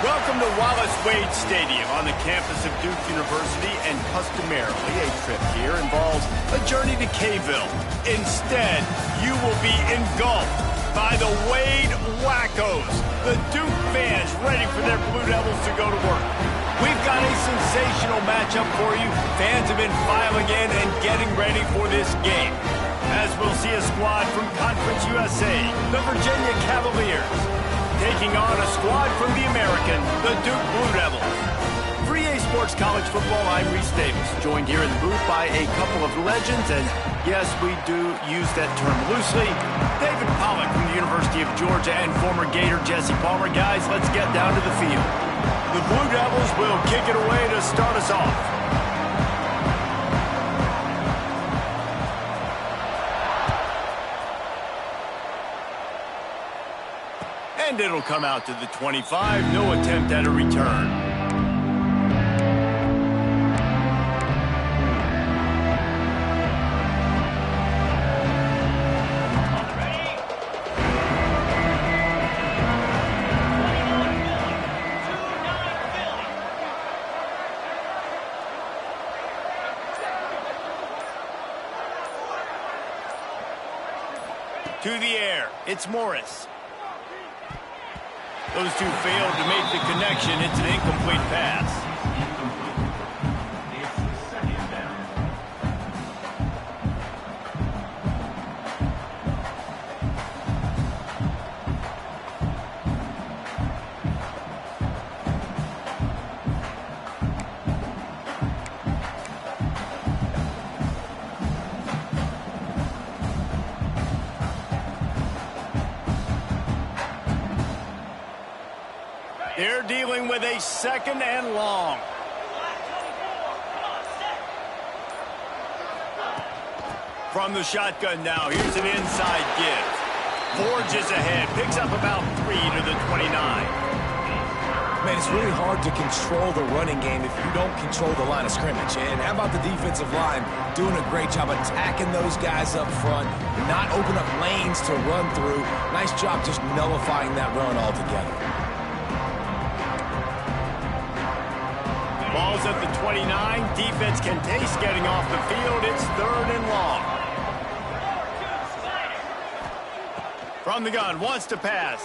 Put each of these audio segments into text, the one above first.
Welcome to Wallace Wade Stadium on the campus of Duke University, and customarily a trip here involves a journey to K-ville. Instead, you will be engulfed by the Wade Wackos, the Duke fans ready for their Blue Devils to go to work. We've got a sensational matchup for you. Fans have been filing in and getting ready for this game, as we'll see a squad from Conference USA, the Virginia Cavaliers, taking on a squad from the American, the Duke Blue Devils. For EA Sports College Football, I'm Reese Davis, joined here in the booth by a couple of legends, and yes, we do use that term loosely. David Pollack from the University of Georgia and former Gator Jesse Palmer. Guys, let's get down to the field. The Blue Devils will kick it away to start us off. And it'll come out to the 25. No attempt at a return. To the air, it's Morris. Those two failed to make the connection. It's an incomplete pass. They're dealing with a second and long. From the shotgun now, here's an inside give. Forges ahead, picks up about 3 to the 29. Man, it's really hard to control the running game if you don't control the line of scrimmage. And how about the defensive line doing a great job attacking those guys up front, not open up lanes to run through. Nice job just nullifying that run altogether. Ball's at the 29. Defense can taste getting off the field. It's 3rd and long. From the gun, wants to pass.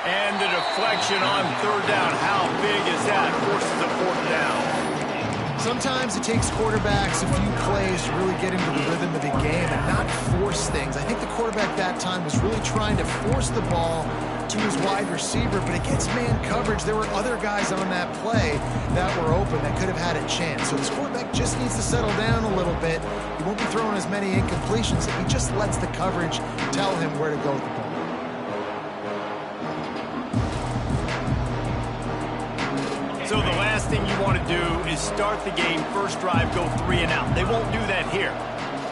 And the deflection on 3rd down. How big is that? Forces a 4th down. Sometimes it takes quarterbacks a few plays to really get into the rhythm of the game and not force things. I think the quarterback that time was really trying to force the ball to his wide receiver, but against man coverage, there were other guys on that play that were open that could have had a chance. So this quarterback just needs to settle down a little bit. He won't be throwing as many incompletions if he just lets the coverage tell him where to go with the ball. is start the game, first drive, go 3 and out. They won't do that here.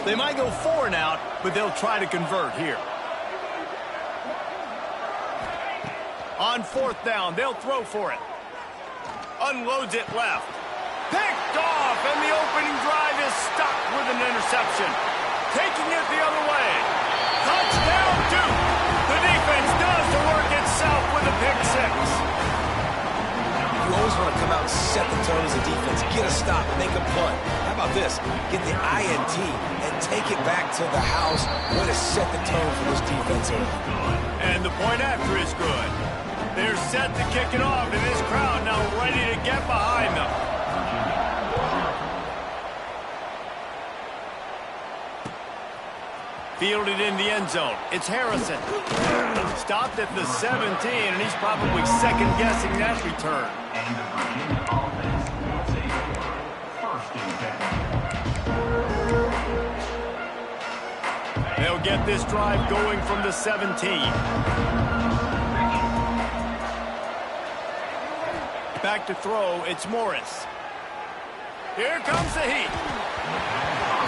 They might go 4 and out, but they'll try to convert here. On 4th down, they'll throw for it. Unloads it left. Picked off, and the opening drive is stuck with an interception. Taking it the other way. Touchdown, Duke. The defense does the work itself with a pick 6. You always want to come out and set the tone as a defense. Get a stop, make a punt. How about this? Get the INT and take it back to the house. Way to set the tone for this defense early. And the point after is good. They're set to kick it off, and this crowd now ready to get behind them. Fielded in the end zone. It's Harrison. Stopped at the 17, and he's probably second-guessing that return. They'll get this drive going from the 17. Back to throw, it's Morris. Here comes the heat.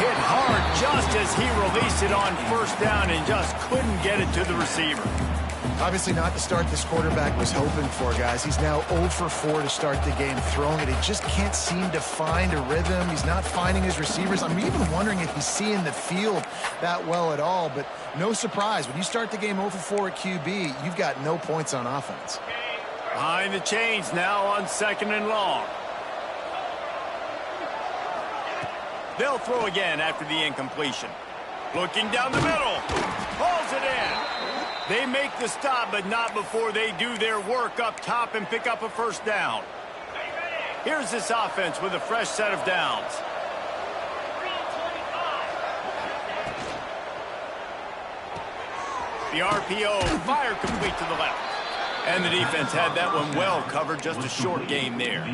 Hit hard just as he released it on first down and just couldn't get it to the receiver. Obviously not the start this quarterback was hoping for, guys. He's now 0 for 4 to start the game throwing it. He just can't seem to find a rhythm. He's not finding his receivers. I'm even wondering if he's seeing the field that well at all, but no surprise. When you start the game 0 for 4 at QB, you've got no points on offense. Behind the chains now on 2nd and long. They'll throw again after the incompletion. Looking down the middle. Pulls it in. They make the stop, but not before they do their work up top and pick up a first down. Here's this offense with a fresh set of downs. The RPO, fire complete to the left. And the defense had that one well covered, just a short game there.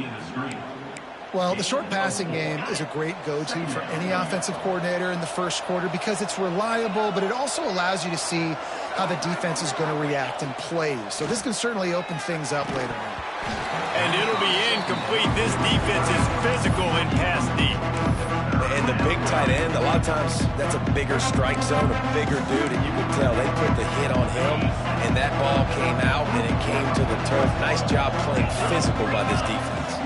Well, the short passing game is a great go-to for any offensive coordinator in the first quarter because it's reliable, but it also allows you to see how the defense is going to react and play. So this can certainly open things up later on. And it'll be incomplete. This defense is physical in pass deep. And the big tight end, a lot of times that's a bigger strike zone, a bigger dude, and you can tell they put the hit on him, and that ball came out, and it came to the turf. Nice job playing physical by this defense.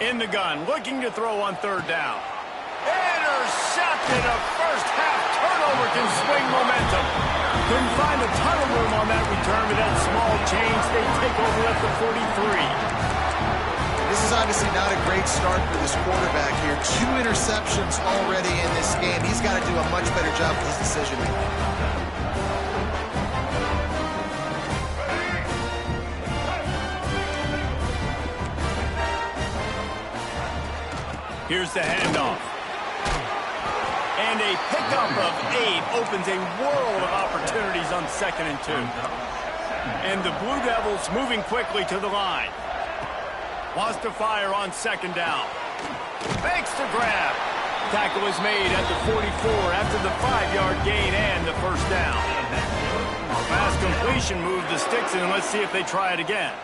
In the gun, looking to throw on 3rd down. Intercepted. A first-half turnover can swing momentum. Couldn't find a ton of room on that return, but that small change, they take over at the 43. This is obviously not a great start for this quarterback here. 2 interceptions already in this game. He's got to do a much better job with his decision-making. Here's the handoff. And a pickup of 8 opens a world of opportunities on 2nd and 2. And the Blue Devils moving quickly to the line. Wants to fire on 2nd down. Fakes to grab. Tackle is made at the 44 after the 5-yard gain and the first down. Fast completion moved the sticks in. Let's see if they try it again.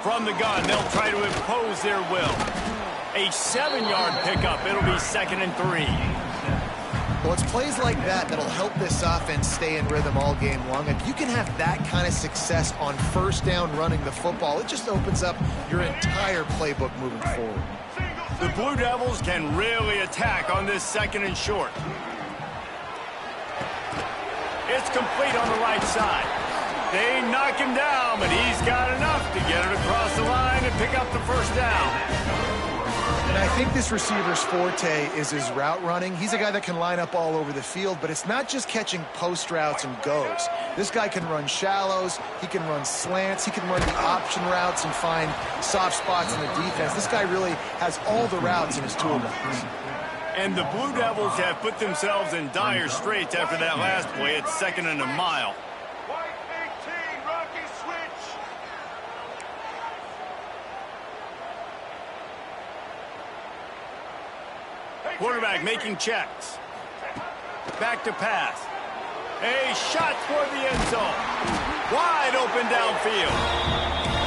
From the gun, they'll try to impose their will. A 7-yard pickup. It'll be 2nd and 3. Well, it's plays like that that'll help this offense stay in rhythm all game long. If you can have that kind of success on first down running the football, it just opens up your entire playbook moving forward. The Blue Devils can really attack on this 2nd and short. It's complete on the right side. They knock him down, but he's got enough to get it across the line and pick up the first down. And I think this receiver's forte is his route running. He's a guy that can line up all over the field, but it's not just catching post routes and goes. This guy can run shallows, he can run slants, he can run the option routes and find soft spots in the defense. This guy really has all the routes in his toolbox. And the Blue Devils have put themselves in dire straits after that last play. It's 2nd and a mile. Quarterback making checks. Back to pass. A shot toward the end zone. Wide open downfield.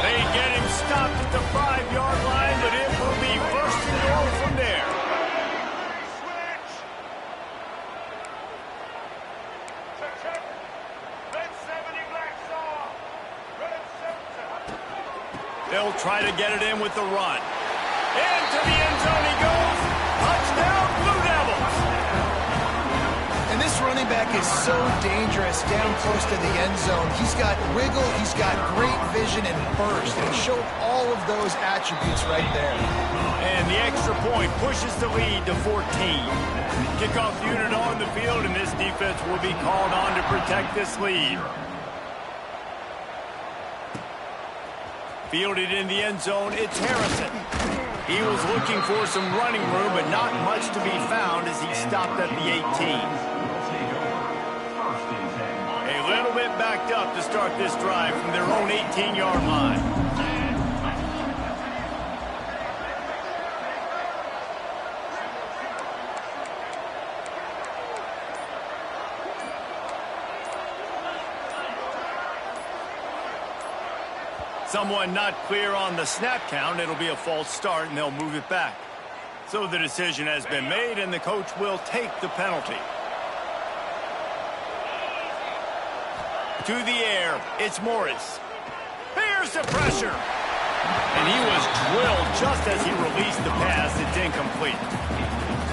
They get him stopped at the 5-yard line, but it will be first and goal from there. They'll try to get it in with the run. Into the end zone he goes. Touchdown, Blue Devils. And this running back is so dangerous down close to the end zone. He's got wiggle, he's got great vision and burst, and he showed all of those attributes right there. And the extra point pushes the lead to 14. Kickoff unit on the field, and this defense will be called on to protect this lead. Fielded in the end zone, it's Harrison. He was looking for some running room, but not much to be found as he stopped at the 18. A little bit backed up to start this drive from their own 18-yard line. Someone not clear on the snap count. It'll be a false start, and they'll move it back. So the decision has been made, and the coach will take the penalty. To the air, it's Morris. Here's the pressure. And he was drilled just as he released the pass. It's incomplete.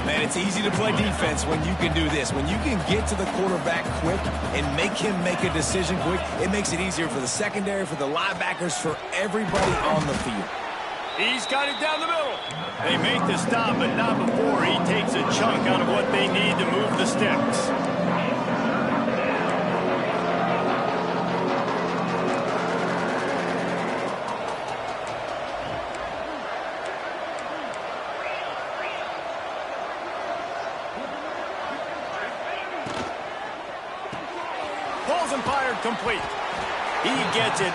Man, it's easy to play defense when you can do this. When you can get to the quarterback quick and make him make a decision quick, it makes it easier for the secondary, for the linebackers, for everybody on the field. He's got it down the middle. They make the stop, but not before he takes a chunk out of what they need to move the sticks. Complete. He gets it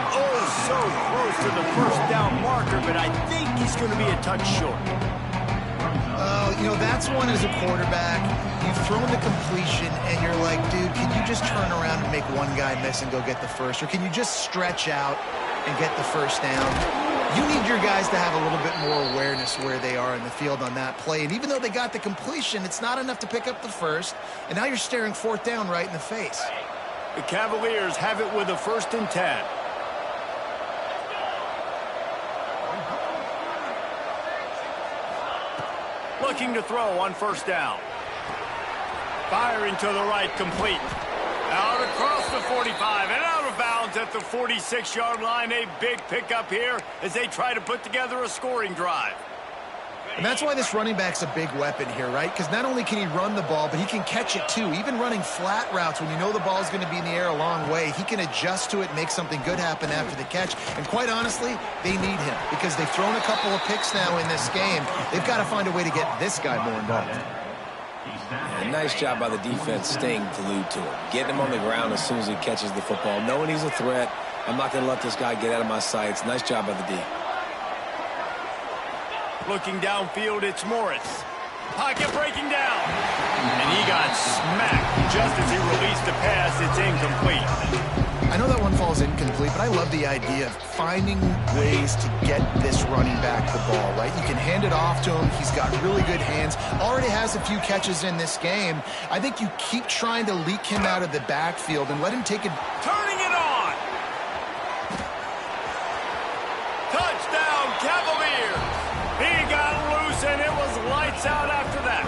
so close to the first down marker, but I think he's going to be a touch short. You know, that's one as a quarterback. You've thrown the completion, and you're like, dude, can you just turn around and make one guy miss and go get the first? Or can you just stretch out and get the first down? You need your guys to have a little bit more awareness where they are in the field on that play. And even though they got the completion, it's not enough to pick up the first. And now you're staring fourth down right in the face. The Cavaliers have it with a 1st and 10. Looking to throw on 1st down. Firing to the right, complete. Out across the 45 and out of bounds at the 46-yard line. A big pickup here as they try to put together a scoring drive. And that's why this running back's a big weapon here, right? Because not only can he run the ball, but he can catch it too. Even running flat routes when you know the ball's going to be in the air a long way, he can adjust to it, make something good happen after the catch. And quite honestly, they need him because they've thrown a couple of picks now in this game. They've got to find a way to get this guy more involved. Yeah, nice job by the defense staying glued to him. Getting him on the ground as soon as he catches the football. Knowing he's a threat, I'm not going to let this guy get out of my sights. Nice job by the D. Looking downfield, it's Morris. Pocket breaking down. And he got smacked just as he released the pass. It's incomplete. I know that one falls incomplete, but I love the idea of finding ways to get this running back the ball, right? You can hand it off to him. He's got really good hands. Already has a few catches in this game. I think you keep trying to leak him out of the backfield and let him take it. Turning it on. Touchdown, Cavaliers. He got loose, and it was lights out after that.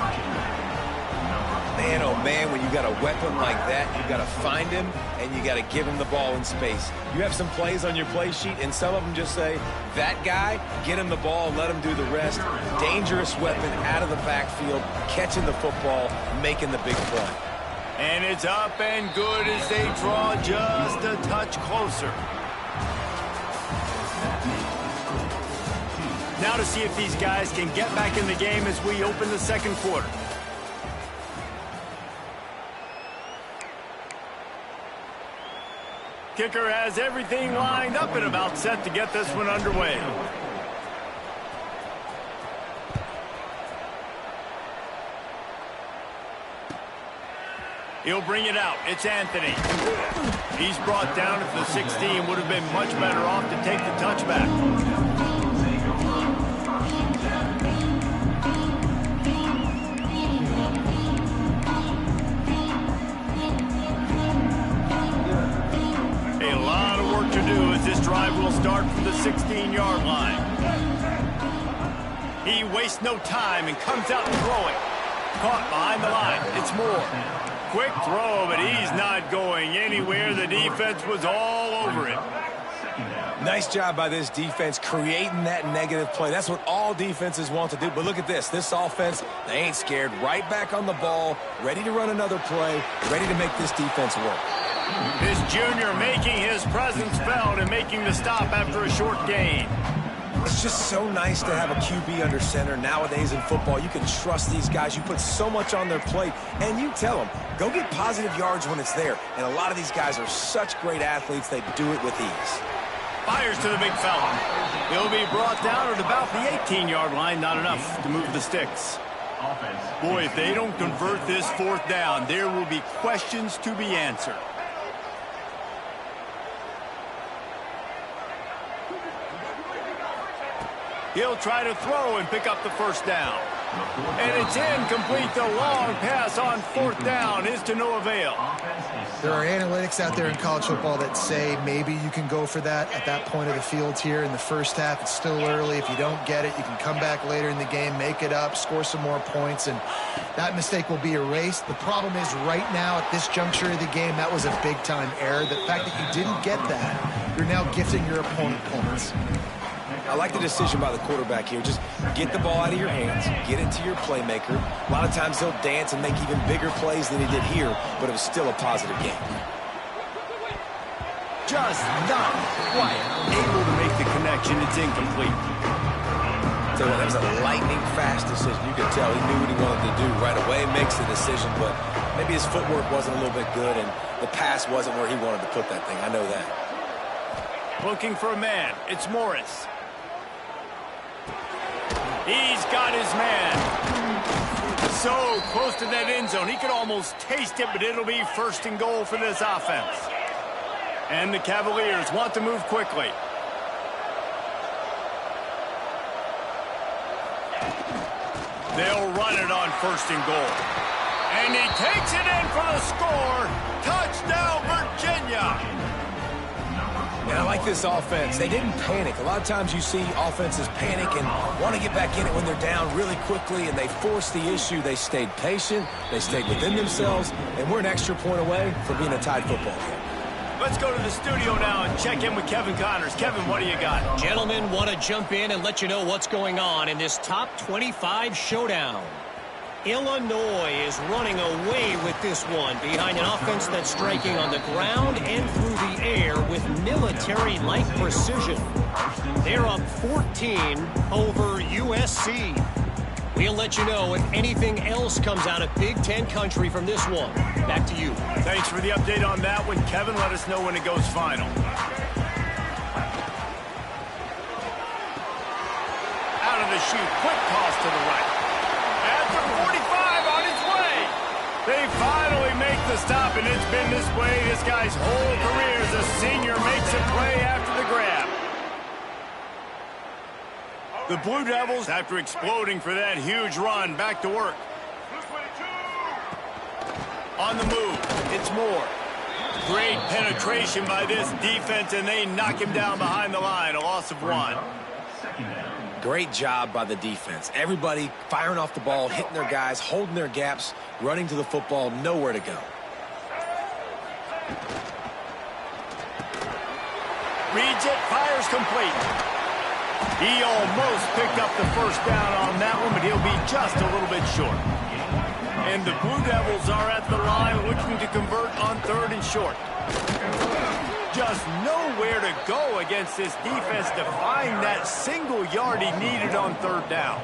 Man, oh man, when you got a weapon like that, you got to find him, and you got to give him the ball in space. You have some plays on your play sheet, and some of them just say, that guy, get him the ball, let him do the rest. Dangerous weapon out of the backfield, catching the football, making the big play. And it's up and good as they draw just a touch closer. Now to see if these guys can get back in the game as we open the second quarter. Kicker has everything lined up and about set to get this one underway. He'll bring it out. It's Anthony. He's brought down at the 16. Would have been much better off to take the touchback. A lot of work to do as this drive will start from the 16-yard line. He wastes no time and comes out throwing. Caught behind the line. It's Moore. Quick throw, but he's not going anywhere. The defense was all over it. Nice job by this defense creating that negative play. That's what all defenses want to do. But look at this. This offense, they ain't scared. Right back on the ball, ready to run another play, ready to make this defense work. This junior making his presence felt and making the stop after a short gain. It's just so nice to have a QB under center. Nowadays in football, you can trust these guys. You put so much on their plate, and you tell them, go get positive yards when it's there. And a lot of these guys are such great athletes, they do it with ease. Fires to the big fella. He'll be brought down at about the 18-yard line. Not enough to move the sticks. Boy, if they don't convert this fourth down, there will be questions to be answered. He'll try to throw and pick up the first down. And it's incomplete. The long pass on fourth down is to no avail. There are analytics out there in college football that say maybe you can go for that at that point of the field here in the first half. It's still early. If you don't get it, you can come back later in the game, make it up, score some more points, and that mistake will be erased. The problem is right now at this juncture of the game, that was a big-time error. The fact that you didn't get that, you're now gifting your opponent points. I like the decision by the quarterback here. Just get the ball out of your hands, get it to your playmaker. A lot of times he'll dance and make even bigger plays than he did here, but it was still a positive game. Just not quite able to make the connection. It's incomplete. So that was a lightning-fast decision. You could tell he knew what he wanted to do right away, makes the decision, but maybe his footwork wasn't a little bit good, and the pass wasn't where he wanted to put that thing. I know that. Looking for a man. It's Morris. He's got his man. So close to that end zone. He could almost taste it, but it'll be first and goal for this offense. And the Cavaliers want to move quickly. They'll run it on first and goal. And he takes it in for the score. Touchdown, Virginia. And I like this offense. They didn't panic. A lot of times you see offenses panic and want to get back in it when they're down really quickly, and they force the issue. They stayed patient. They stayed within themselves, and we're an extra point away from being a tied football game. Let's go to the studio now and check in with Kevin Connors. Kevin, what do you got? Gentlemen, want to jump in and let you know what's going on in this top 25 showdown. Illinois is running away with this one behind an offense that's striking on the ground and through the air with military-like precision. They're up 14 over USC. We'll let you know if anything else comes out of Big Ten country from this one. Back to you. Thanks for the update on that one, Kevin. Let us know when it goes final. Out of the chute, quick toss to the right. After 45 on his way. They finally make the stop, and it's been this way this guy's whole career as a senior makes a play after the grab. The Blue Devils, after exploding for that huge run, back to work. On the move, it's Moore. Great penetration by this defense, and they knock him down behind the line, a loss of 1. Great job by the defense. Everybody firing off the ball, hitting their guys, holding their gaps, running to the football, nowhere to go. Reads it, fires complete. He almost picked up the first down on that one, but he'll be just a little bit short. And the Blue Devils are at the line looking to convert on 3rd and short. Just nowhere to go against this defense to find that single yard he needed on 3rd down.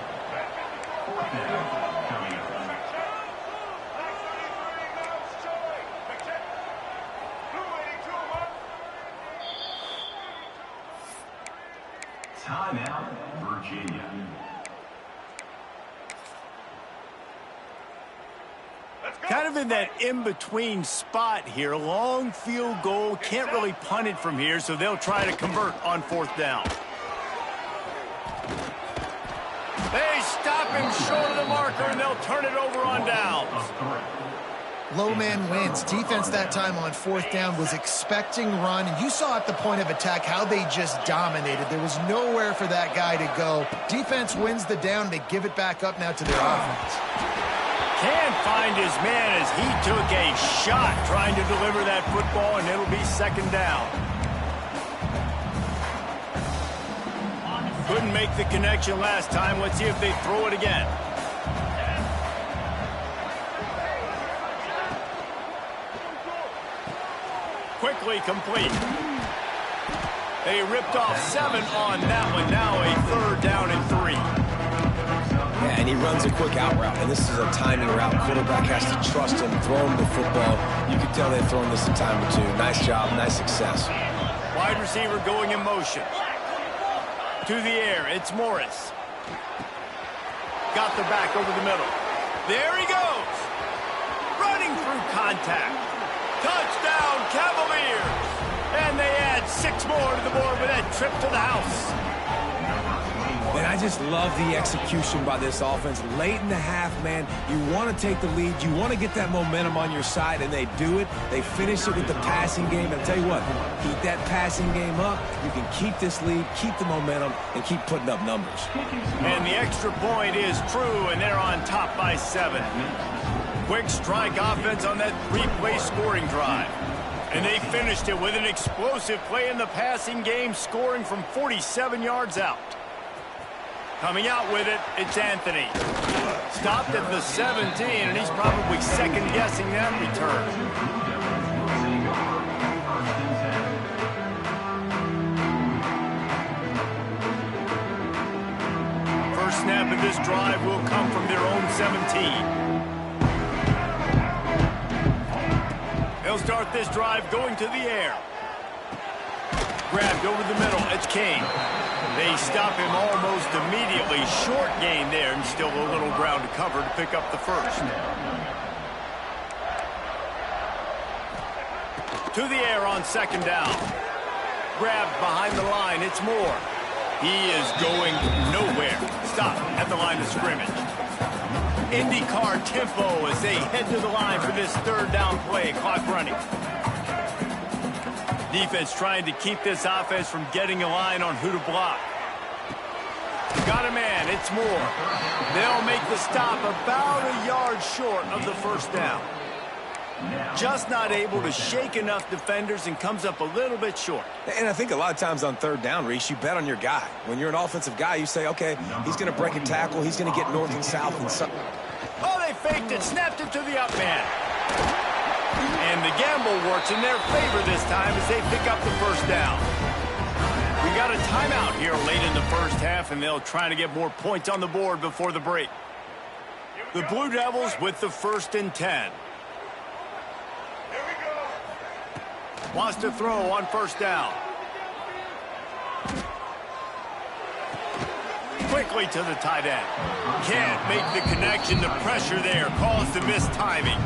Timeout, Virginia. Let's Kind of in that in-between spot here. Long field goal. Can't really punt it from here, so they'll try to convert on 4th down. They stop him short of the marker, and they'll turn it over on downs. Low man wins. Defense that time on 4th down was expecting run, and you saw at the point of attack how they just dominated. There was nowhere for that guy to go. Defense wins the down. They give it back up now to their offense. Can't find his man as he took a shot trying to deliver that football, and it'll be 2nd down. Couldn't make the connection last time. Let's see if they throw it again. Quickly complete. They ripped off 7 on that one. Now a 3rd down and 3. Yeah, and he runs a quick out route, and this is a timing route. Quarterback has to trust him, throw him the football. You can tell they've thrown this a time or two. Nice job, nice success. Wide receiver going in motion. To the air, it's Morris. Got the back over the middle. There he goes. Running through contact. Touchdown, Cavaliers. And they add 6 more to the board with that trip to the house. And I just love the execution by this offense. Late in the half, man, you want to take the lead. You want to get that momentum on your side, and they do it. They finish it with the passing game. And I'll tell you what, keep that passing game up. You can keep this lead, keep the momentum, and keep putting up numbers. And the extra point is true, and they're on top by 7. Quick strike offense on that 3-play scoring drive. And they finished it with an explosive play in the passing game, scoring from 47 yards out. Coming out with it, it's Anthony. Stopped at the 17, and he's probably second-guessing that return. First snap of this drive will come from their own 17. They'll start this drive going to the air. Grabbed over the middle. It's King. They stop him almost immediately. Short gain there, and still a little ground to cover to pick up the first. To the air on 2nd down. Grabbed behind the line. It's Moore. He is going nowhere. Stop at the line of scrimmage. IndyCar tempo as they head to the line for this 3rd down play. Clock running. Defense trying to keep this offense from getting a line on who to block. Got a man. It's Moore. They'll make the stop about a yard short of the 1st down. Just not able to shake enough defenders and comes up a little bit short. And I think a lot of times on 3rd down, Reese, you bet on your guy. When you're an offensive guy, you say, okay, he's going to break a tackle. He's going to get north and south. And so oh, they faked it. Snapped it to the up man. And the gamble works in their favor this time as they pick up the 1st down. We got a timeout here late in the 1st half, and they'll try to get more points on the board before the break. The Blue Devils with the 1st and 10. Wants to throw on 1st down. Quickly to the tight end. Can't make the connection. The pressure there caused the mistiming.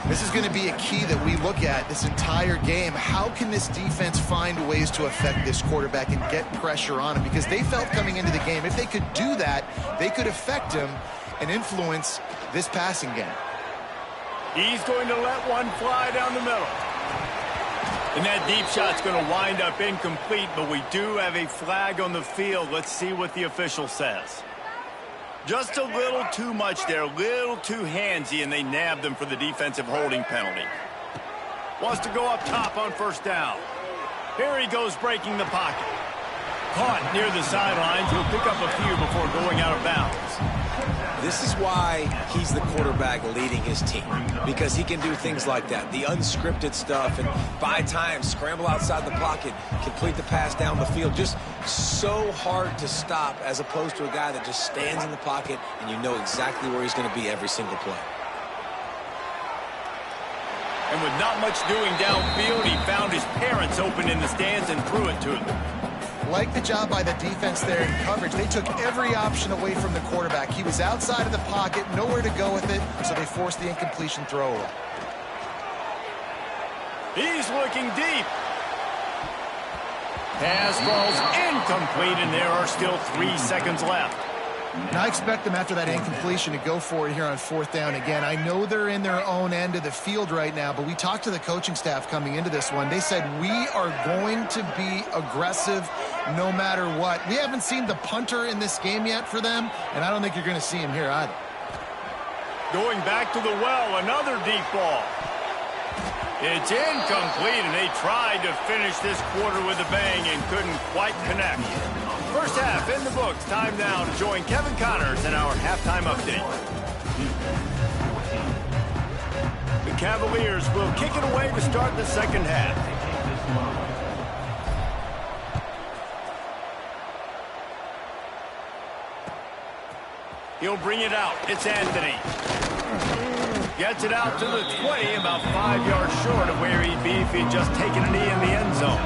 This is going to be a key that we look at this entire game. How can this defense find ways to affect this quarterback and get pressure on him? Because they felt coming into the game, if they could do that, they could affect him and influence this passing game. He's going to let one fly down the middle. And that deep shot's going to wind up incomplete, but we do have a flag on the field. Let's see what the official says. Just a little too much there, a little too handsy, and they nabbed them for the defensive holding penalty. Wants to go up top on 1st down. Here he goes breaking the pocket. Caught near the sidelines. He'll pick up a few before going out of bounds. this is why he's the quarterback leading his team, because he can do things like that, the unscripted stuff, and buy time, scramble outside the pocket, complete the pass down the field. Just so hard to stop, as opposed to a guy that just stands in the pocket and you know exactly where he's going to be every single play. And with not much doing downfield, he found his parents open in the stands and threw it to them. Like the job by the defense there in coverage. They took every option away from the quarterback. He was outside of the pocket, nowhere to go with it, so they forced the incompletion throw away. He's looking deep. Pass falls incomplete, and there are still 3 seconds left. And I expect them after that incompletion to go for it here on 4th down again. I know they're in their own end of the field right now, but we talked to the coaching staff coming into this one. They said, we are going to be aggressive no matter what. We haven't seen the punter in this game yet for them, and I don't think you're going to see him here either. Going back to the well, another deep ball. It's incomplete, and they tried to finish this quarter with a bang and couldn't quite connect. First half in the books. Time now to join Kevin Connors in our halftime update. The Cavaliers will kick it away to start the second half. He'll bring it out. It's Anthony. Gets it out to the 20, about 5 yards short of where he'd be if he'd just taken a knee in the end zone.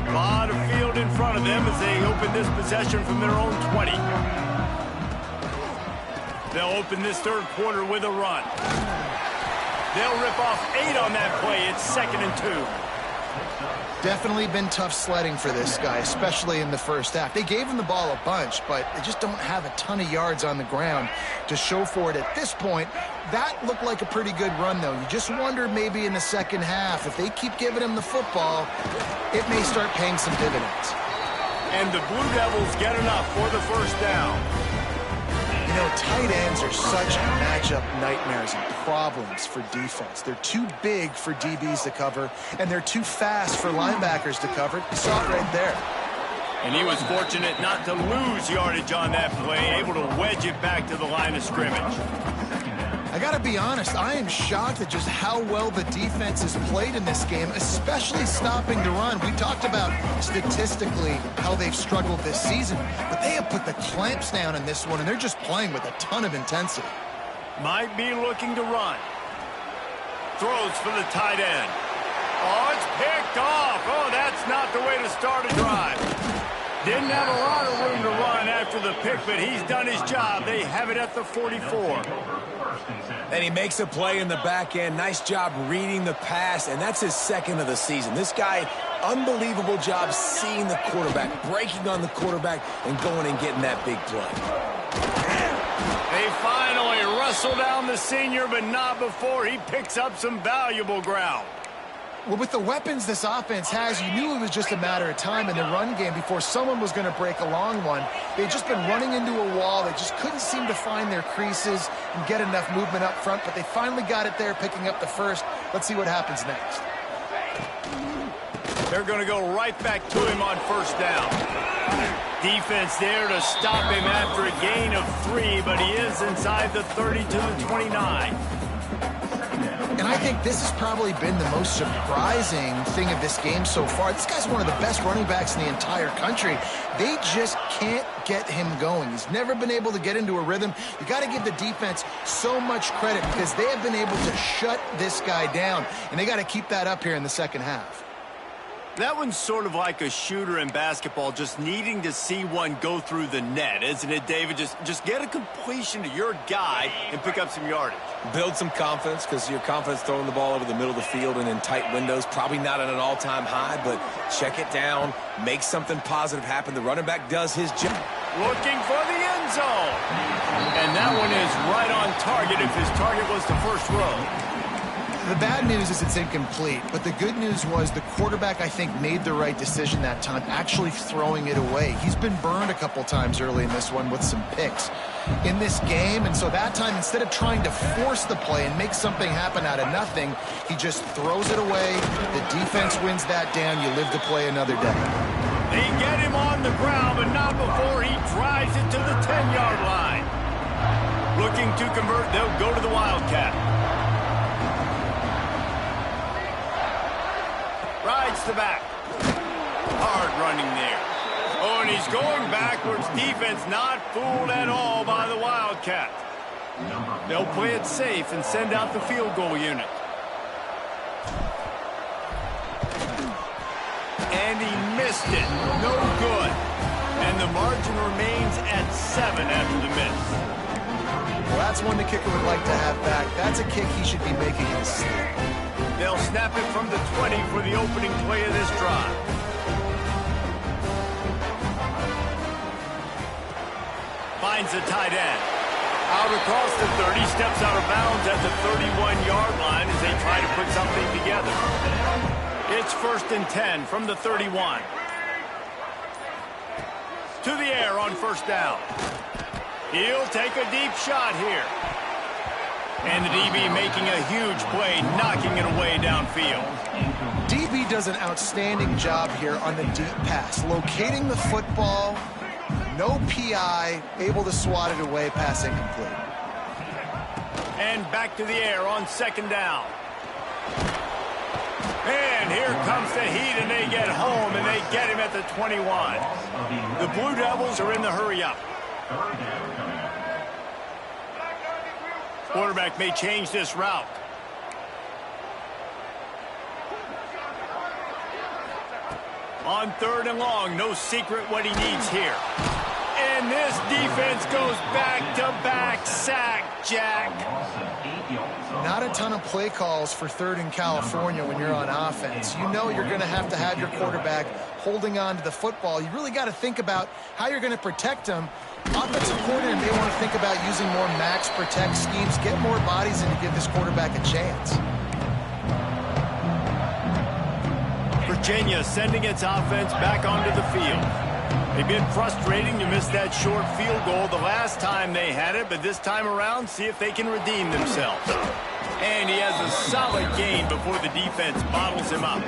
A lot of field in front of them as they open this possession from their own 20. They'll open this third quarter with a run. They'll rip off 8 on that play. It's 2nd and 2. Definitely been tough sledding for this guy, especially in the first half. They gave him the ball a bunch, but they just don't have a ton of yards on the ground to show for it at this point. That looked like a pretty good run, though. You just wonder maybe in the second half, if they keep giving him the football, it may start paying some dividends. And the Blue Devils get enough for the first down. You know, tight ends are such matchup nightmares and problems for defense. They're too big for DBs to cover, and they're too fast for linebackers to cover. You saw it right there. And he was fortunate not to lose yardage on that play, able to wedge it back to the line of scrimmage. I got to be honest, I am shocked at just how well the defense has played in this game, especially stopping the run. We talked about statistically how they've struggled this season, but they have put the clamps down in this one, and they're just playing with a ton of intensity. Might be looking to run. Throws for the tight end. Oh, it's picked off. Oh, that's not the way to start a drive. Didn't have a lot of room to run after the pick, but he's done his job. They have it at the 44. And he makes a play in the back end. Nice job reading the pass, and that's his 2nd of the season. This guy, unbelievable job seeing the quarterback, breaking on the quarterback, and going and getting that big play. They finally wrestle down the senior, but not before he picks up some valuable ground. Well, with the weapons this offense has, you knew it was just a matter of time in the run game before someone was going to break a long one. They'd just been running into a wall. They just couldn't seem to find their creases and get enough movement up front, but they finally got it there, picking up the first. Let's see what happens next. They're going to go right back to him on first down. Defense there to stop him after a gain of 3, but he is inside the 30 to the 29. And I think this has probably been the most surprising thing of this game so far. This guy's one of the best running backs in the entire country. They just can't get him going. He's never been able to get into a rhythm. You got to give the defense so much credit because they have been able to shut this guy down, and they got to keep that up here in the second half. That one's sort of like a shooter in basketball, just needing to see one go through the net, isn't it, David? Just get a completion to your guy and pick up some yardage. Build some confidence, because your confidence throwing the ball over the middle of the field and in tight windows, probably not at an all-time high, but check it down, make something positive happen. The running back does his job. Looking for the end zone. And that one is right on target if his target was the first row. The bad news is it's incomplete, but the good news was the quarterback, I think, made the right decision that time, actually throwing it away. He's been burned a couple times early in this one with some picks in this game, and so that time, instead of trying to force the play and make something happen out of nothing, he just throws it away. The defense wins that down. You live to play another day. They get him on the ground, but not before he drives it to the 10-yard line. Looking to convert, they'll go to the Wildcat. Rides the back. Hard running there. Oh, and he's going backwards. Defense not fooled at all by the Wildcat. They'll play it safe and send out the field goal unit. And he missed it. No good. And the margin remains at 7 after the miss. Well, that's one the kicker would like to have back. That's a kick he should be making in his sleep. They'll snap it from the 20 for the opening play of this drive. Finds the tight end. Out across the 30, steps out of bounds at the 31-yard line as they try to put something together. It's 1st and 10 from the 31. To the air on 1st down. He'll take a deep shot here. And the DB making a huge play, knocking it away downfield. DB does an outstanding job here on the deep pass, locating the football, no PI, able to swat it away, pass incomplete. And back to the air on 2nd down. And here comes the heat, and they get home, and they get him at the 21. The Blue Devils are in the hurry-up. Quarterback may change this route. On 3rd and long, no secret what he needs here. And this defense goes back-to-back sack, Jack. Not a ton of play calls for 3rd in California when you're on offense. You know you're going to have your quarterback holding on to the football. You really got to think about how you're going to protect him. Offensive coordinator may want to think about using more max protect schemes, get more bodies in to give this quarterback a chance. Virginia sending its offense back onto the field. They've been frustrating to miss that short field goal the last time they had it, but this time around, see if they can redeem themselves. And he has a solid gain before the defense bottles him up.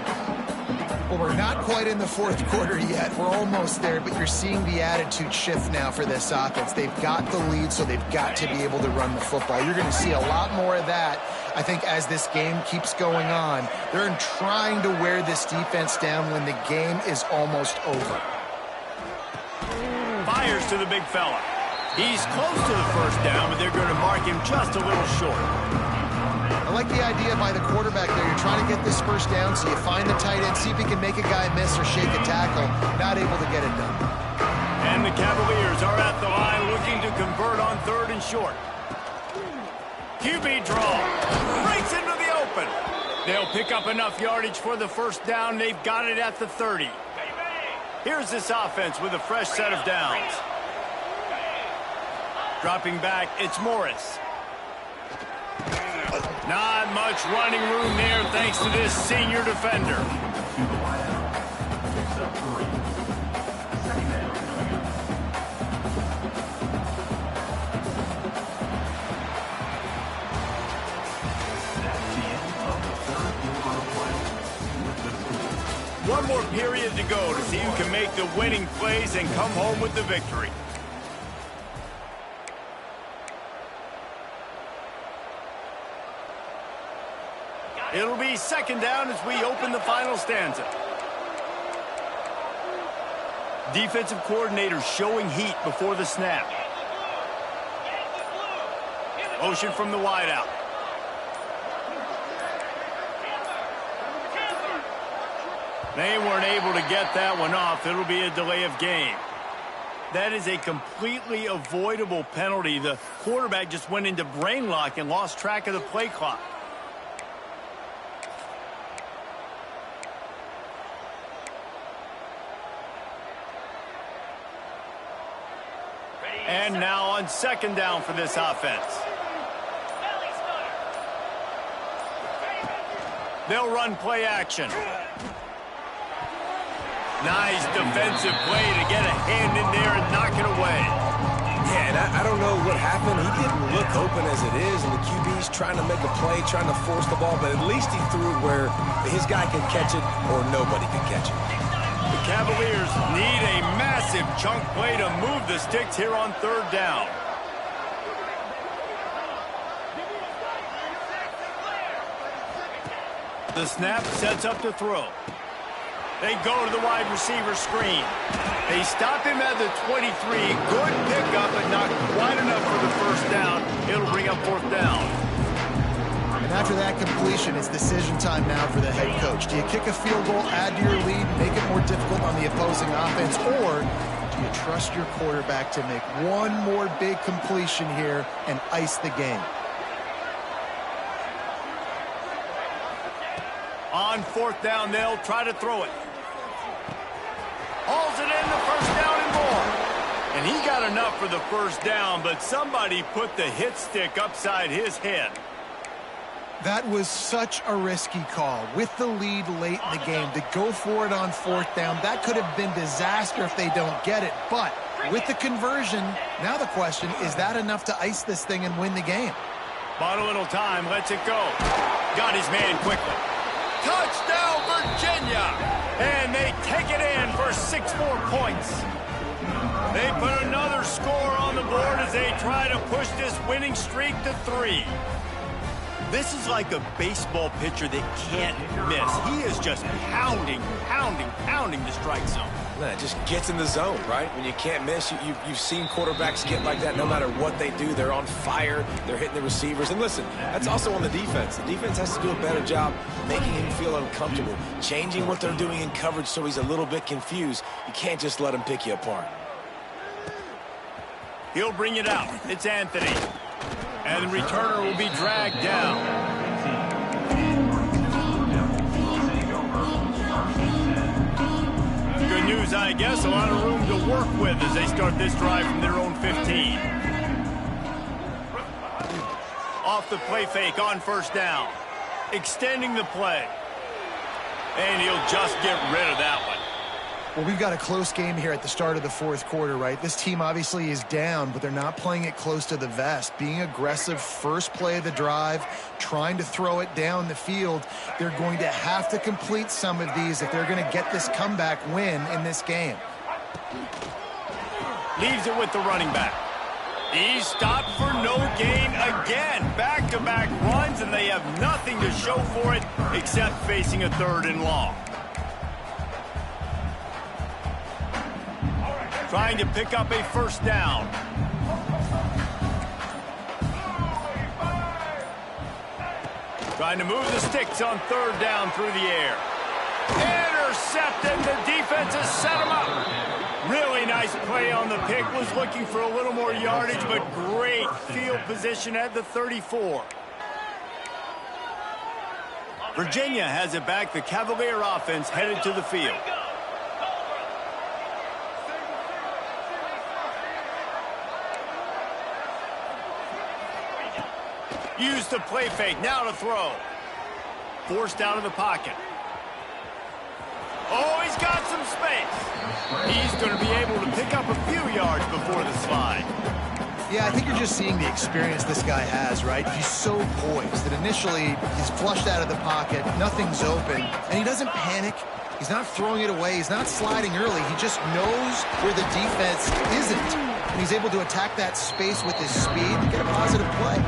Well, we're not quite in the 4th quarter yet. We're almost there, but you're seeing the attitude shift now for this offense. They've got the lead, so they've got to be able to run the football. You're going to see a lot more of that, I think, as this game keeps going on. They're trying to wear this defense down when the game is almost over. Fires to the big fella. He's close to the 1st down, but they're going to mark him just a little short. I like the idea by the quarterback there. You're trying to get this 1st down, so you find the tight end, see if he can make a guy miss or shake a tackle. Not able to get it done. And the Cavaliers are at the line looking to convert on 3rd and short. QB draw. Breaks into the open. They'll pick up enough yardage for the 1st down. They've got it at the 30. Here's this offense with a fresh set of downs. Dropping back, it's Morris. Not much running room there thanks to this senior defender. One more period to go to see who can make the winning plays and come home with the victory. It'll be 2nd down as we open the final stanza. Defensive coordinator showing heat before the snap. Motion from the wideout. They weren't able to get that one off. It'll be a delay of game. That is a completely avoidable penalty. The quarterback just went into brain lock and lost track of the play clock. And now on 2nd down for this offense. They'll run play action. Nice defensive play to get a hand in there and knock it away. Yeah, and I don't know what happened. He didn't look open as it is, and the QB's trying to make a play, trying to force the ball, but at least he threw it where his guy could catch it or nobody could catch it. The Cavaliers need a massive chunk play to move the sticks here on 3rd down. The snap sets up to throw. They go to the wide receiver screen. They stop him at the 23. Good pickup, but not quite enough for the first down. It'll bring up fourth down. And after that completion, it's decision time now for the head coach. Do you kick a field goal, add to your lead, make it more difficult on the opposing offense, or do you trust your quarterback to make one more big completion here and ice the game? On fourth down, they'll try to throw it. Hauls it in, the first down and more. And he got enough for the first down, but somebody put the hit stick upside his head. That was such a risky call. With the lead late in the game, to go for it on fourth down, that could have been disaster if they don't get it. But with the conversion, now the question, is that enough to ice this thing and win the game? Bought a little time, lets it go. Got his man quickly. Touchdown, Virginia! And they take it in for 6 more points. They put another score on the board as they try to push this winning streak to 3. This is like a baseball pitcher that can't miss. He is just pounding the strike zone. It just gets in the zone, right? When you can't miss, you've seen quarterbacks get like that no matter what they do. They're on fire. They're hitting the receivers. And listen, that's also on the defense. The defense has to do a better job making him feel uncomfortable, changing what they're doing in coverage so he's a little bit confused. You can't just let him pick you apart. He'll bring it out. It's Anthony. And the returner will be dragged down. Good news, I guess. A lot of room to work with as they start this drive from their own 15. Off the play fake on first down. Extending the play. And he'll just get rid of that one. Well, we've got a close game here at the start of the fourth quarter, right? This team obviously is down, but they're not playing it close to the vest. Being aggressive, first play of the drive, trying to throw it down the field. They're going to have to complete some of these if they're going to get this comeback win in this game. Leaves it with the running back. He's stopped for no gain again. Back-to-back runs, and they have nothing to show for it except facing a 3rd and long. Trying to pick up a first down. Trying to move the sticks on 3rd down through the air. Intercepted. The defense has set him up. Really nice play on the pick. Was looking for a little more yardage, but great field position at the 34. Virginia has it back. The Cavalier offense headed to the field. Use the play fake, now to throw. Forced out of the pocket. Oh, he's got some space. He's going to be able to pick up a few yards before the slide. Yeah, I think you're just seeing the experience this guy has, right? He's so poised that initially he's flushed out of the pocket, nothing's open, and he doesn't panic. He's not throwing it away. He's not sliding early. He just knows where the defense isn't, and he's able to attack that space with his speed and get a positive play.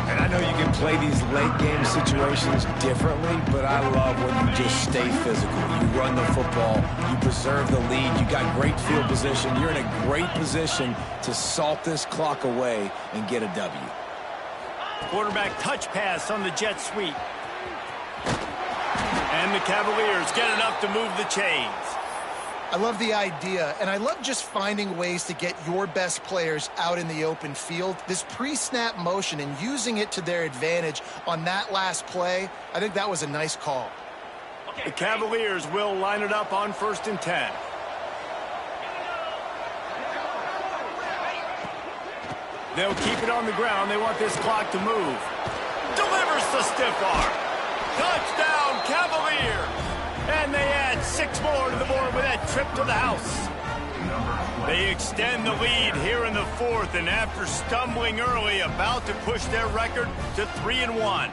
And I know you can play these late-game situations differently, but I love when you just stay physical. You run the football. You preserve the lead. You got great field position. You're in a great position to salt this clock away and get a W. Quarterback touch pass on the jet sweep. And the Cavaliers get enough to move the chains. I love the idea, and I love just finding ways to get your best players out in the open field. This pre-snap motion and using it to their advantage on that last play, I think that was a nice call. The Cavaliers will line it up on 1st and 10. They'll keep it on the ground. They want this clock to move. Delivers the stiff arm. Touchdown, Cavaliers! And they add 6 more to the board with that trip to the house. They extend the lead here in the 4th, and after stumbling early, about to push their record to 3-1.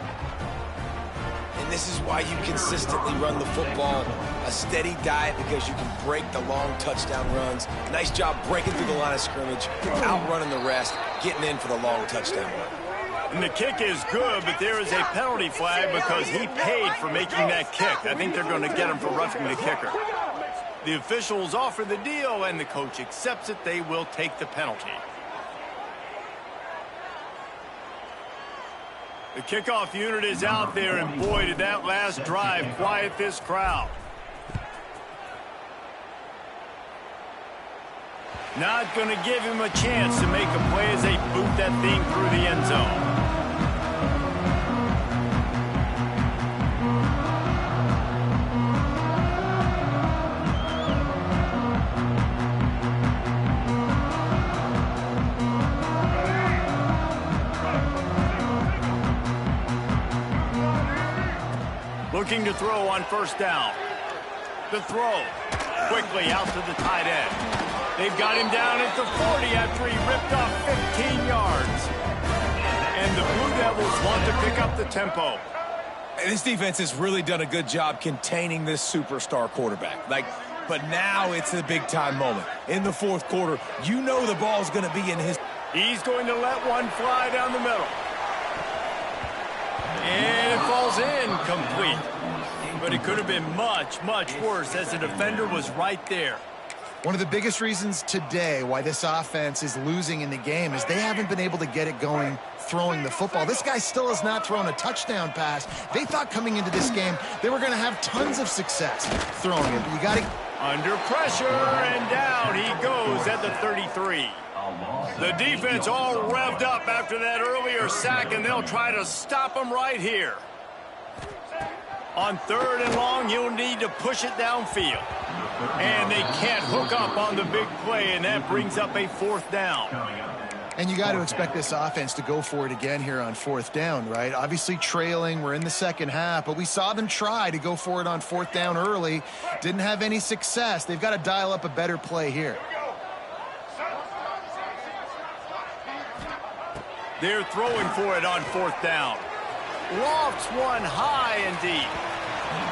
And this is why you consistently run the football, a steady diet, because you can break the long touchdown runs. Nice job breaking through the line of scrimmage, outrunning the rest, getting in for the long touchdown run. And the kick is good, but there is a penalty flag because he paid for making that kick. I think they're going to get him for roughing the kicker. The officials offer the deal, and the coach accepts it. They will take the penalty. The kickoff unit is out there, and boy, did that last drive quiet this crowd. Not going to give him a chance to make a play as they boot that thing through the end zone. Looking to throw on first down. The throw quickly out to the tight end. They've got him down at the 40 after he ripped off 15 yards. And the Blue Devils want to pick up the tempo. This defense has really done a good job containing this superstar quarterback. But now it's a big-time moment. In the fourth quarter, you know the ball's going to be in his... He's going to let one fly down the middle. And it falls incomplete. But it could have been much, much worse as the defender was right there. One of the biggest reasons today why this offense is losing in the game is they haven't been able to get it going throwing the football. This guy still has not thrown a touchdown pass. They thought coming into this game they were going to have tons of success throwing it. But you got to... Under pressure, and down he goes at the 33. The defense all revved up after that earlier sack, and they'll try to stop him right here. On third and long, you'll need to push it downfield. And they can't hook up on the big play, and that brings up a fourth down. And you got to expect this offense to go for it again here on fourth down, right? Obviously trailing, we're in the second half, but we saw them try to go for it on fourth down early. Didn't have any success. They've got to dial up a better play here. They're throwing for it on fourth down. Lofts one high and deep.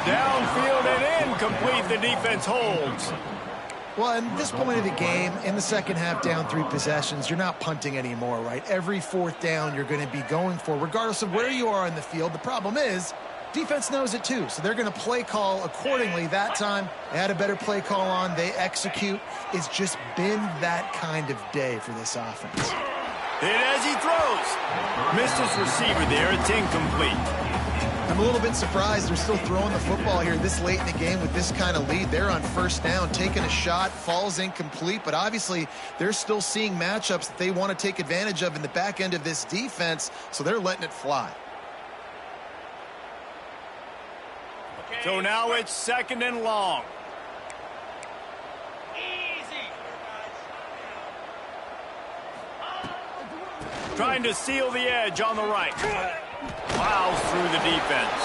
Downfield and incomplete. The defense holds. Well, at this point of the game, in the second half, down 3 possessions, you're not punting anymore, right? Every fourth down you're going to be going for, regardless of where you are in the field. The problem is, defense knows it too, so they're going to play call accordingly. That time, they had a better play call on. They execute. It's just been that kind of day for this offense. Hit as he throws. Missed his receiver there. It's incomplete. I'm a little bit surprised they're still throwing the football here this late in the game with this kind of lead. They're on first down, taking a shot, falls incomplete, but obviously they're still seeing matchups that they want to take advantage of in the back end of this defense, so they're letting it fly. So now it's second and long. Trying to seal the edge on the right. Plows through the defense.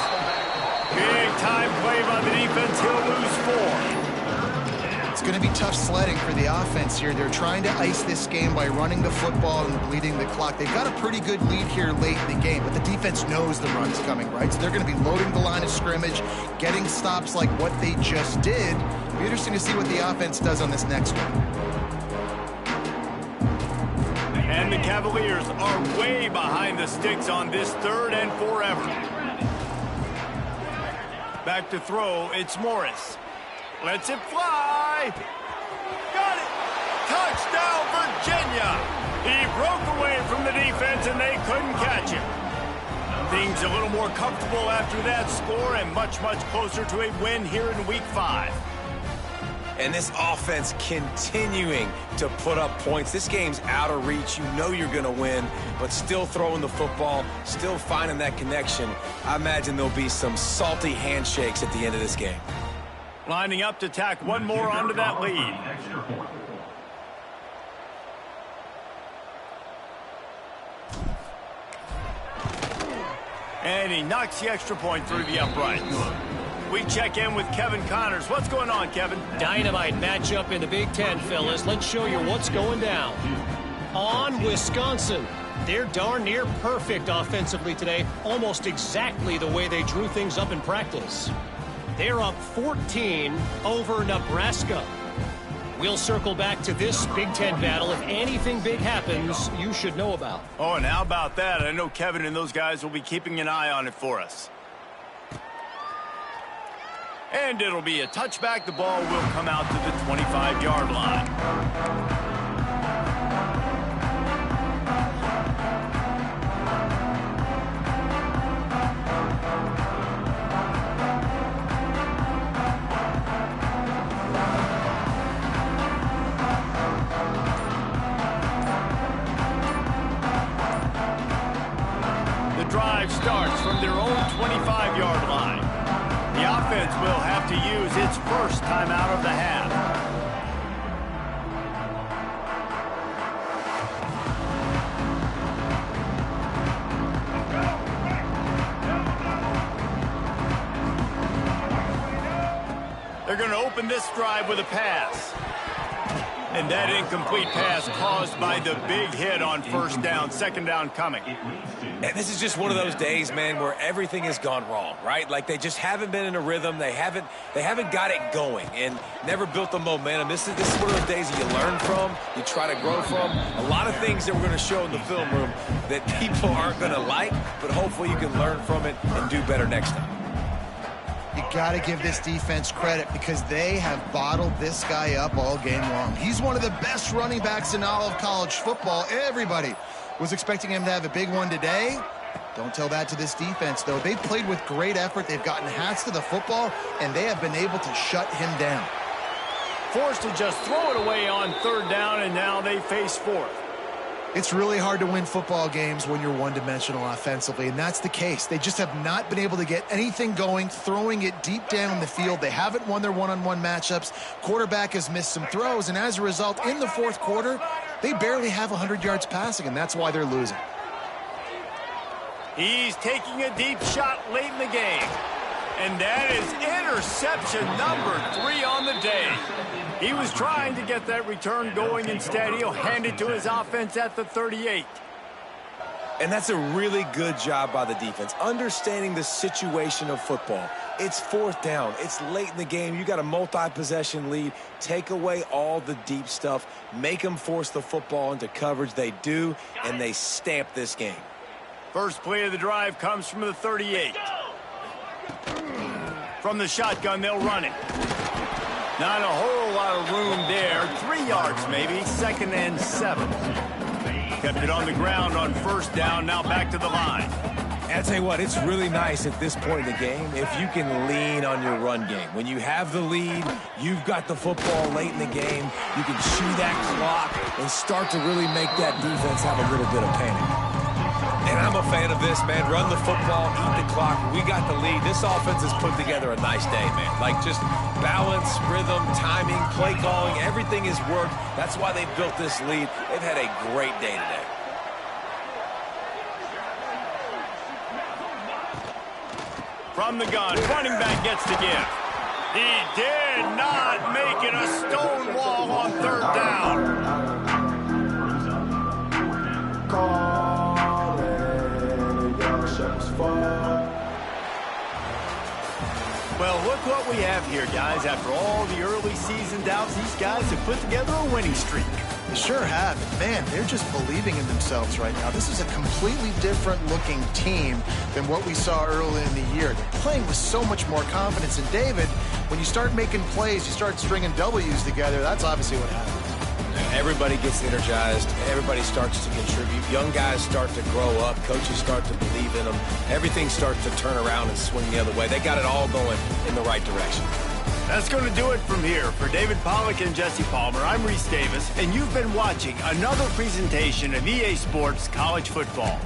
Big time play by the defense. He'll lose 4. It's going to be tough sledding for the offense here. They're trying to ice this game by running the football and bleeding the clock. They've got a pretty good lead here late in the game, but the defense knows the run's coming, right? So they're going to be loading the line of scrimmage, getting stops like what they just did. It'll be interesting to see what the offense does on this next one. And the Cavaliers are way behind the sticks on this third and forever. Back to throw, it's Morris. Lets it fly. Got it. Touchdown, Virginia. He broke away from the defense and they couldn't catch him. Things a little more comfortable after that score and much, much closer to a win here in Week 5. And this offense continuing to put up points. This game's out of reach. You know you're going to win, but still throwing the football, still finding that connection. I imagine there'll be some salty handshakes at the end of this game. Lining up to tack one more onto that lead. And he knocks the extra point through the uprights. We check in with Kevin Connors. What's going on, Kevin? Dynamite matchup in the Big Ten, fellas. Let's show you what's going down. On Wisconsin. They're darn near perfect offensively today, almost exactly the way they drew things up in practice. They're up 14 over Nebraska. We'll circle back to this Big Ten battle if anything big happens you should know about. Oh, and how about that? I know Kevin and those guys will be keeping an eye on it for us. And it'll be a touchback. The ball will come out to the 25-yard line. Drive starts from their own 25-yard line. The offense will have to use its first timeout of the half. They're going to open this drive with a pass. And that incomplete pass caused by the big hit on first down, second down coming. And this is just one of those days, man, where everything has gone wrong, right? Like they just haven't been in a rhythm. They haven't got it going and never built the momentum. This is one of those days that you learn from, you try to grow from. A lot of things that we're going to show in the film room that people aren't going to like, but hopefully you can learn from it and do better next time. You got to give this defense credit because they have bottled this guy up all game long. He's one of the best running backs in all of college football. Everybody was expecting him to have a big one today. Don't tell that to this defense, though. They played with great effort. They've gotten hats to the football, and they have been able to shut him down. Forced to just throw it away on third down, and now they face fourth. It's really hard to win football games when you're one-dimensional offensively, and that's the case. They just have not been able to get anything going, throwing it deep down the field. They haven't won their one-on-one matchups. Quarterback has missed some throws, and as a result, in the fourth quarter, they barely have 100 yards passing, and that's why they're losing. He's taking a deep shot late in the game. And that is interception number 3 on the day. He was trying to get that return going. Instead, he'll hand it to his offense at the 38. And that's a really good job by the defense, understanding the situation of football. It's fourth down. It's late in the game. You got a multi-possession lead. Take away all the deep stuff. Make them force the football into coverage. They do, and they stamp this game. First play of the drive comes from the 38. From the shotgun, they'll run it. Not a whole lot of room there. 3 yards maybe, 2nd and 7. Kept it on the ground on first down, now back to the line. And I'll tell you what, it's really nice at this point in the game if you can lean on your run game. When you have the lead, you've got the football late in the game, you can chew that clock and start to really make that defense have a little bit of panic. And I'm a fan of this, man. Run the football, eat the clock. We got the lead. This offense has put together a nice day, man. Like just balance, rhythm, timing, play calling, everything has worked. That's why they built this lead. They've had a great day today. From the gun, running back gets the gift. He did not make it a stone wall on third down. Well, look what we have here, guys. After all the early season doubts, these guys have put together a winning streak. They sure have. And man, they're just believing in themselves right now. This is a completely different looking team than what we saw early in the year. They're playing with so much more confidence. And David, when you start making plays, you start stringing W's together, that's obviously what happens. Everybody gets energized. Everybody starts to contribute. Young guys start to grow up. Coaches start to believe in them. Everything starts to turn around and swing the other way. They got it all going in the right direction. That's going to do it from here. For David Pollack and Jesse Palmer, I'm Reese Davis, and you've been watching another presentation of EA Sports College Football.